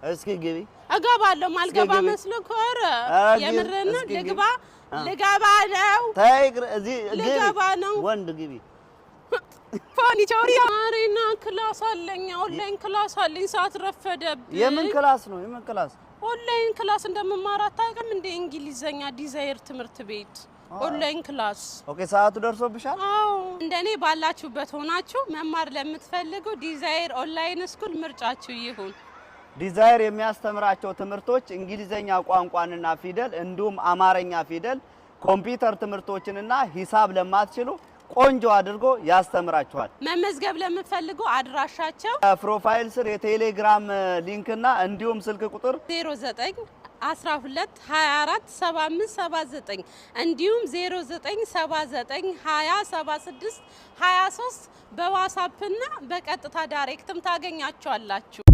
እስኪ ግቢ እገባለሁ ማልገባ መስሎ ኮረ የምረና ልግባ ነው ታይግር እዚህ ልገባ ነው ወንድ ግቢ ፋኒቾሪ አሬና ክላስ አለኝ ኦንላይን ክላስ አለኝ ሰዓት ረፈደብኝ የምን ክላስ ነው ኦንላይን ክላስ እንደምማር አታውቅም እንደ እንግሊዘኛ ዲዛይር ትምህርት ቤት ኦንላይን ክላስ ኦኬ ሰዓቱ ደርሶብሻል አዎ እንደኔ ባላችሁበት ሆናችሁ መማር ለምትፈልጉ ዲዛይር ኦንላይን ስኩል ምርጫችሁ ይሁን ዲዛይር የሚያስተምራቸው ትምህርቶች እንግሊዘኛ ቋንቋንና ፊደል እንዲሁም አማርኛ ፊደል ኮምፒውተር ትምህርቶችንና ሂሳብ ለማትችሉ ቆንጆ አድርጎ ያስተምራችኋል መመዝገብ ለምትፈልጉ አድራሻቸው ፕሮፋይል ስር የቴሌግራም ሊንክና እንዲሁም ስልክ ቁጥር 09 12 24 7579 እንዲሁም 0979 20 76 23 በዋትስአፕ እና በቀጥታ ዳይሬክትም ታገኛቸዋላችሁ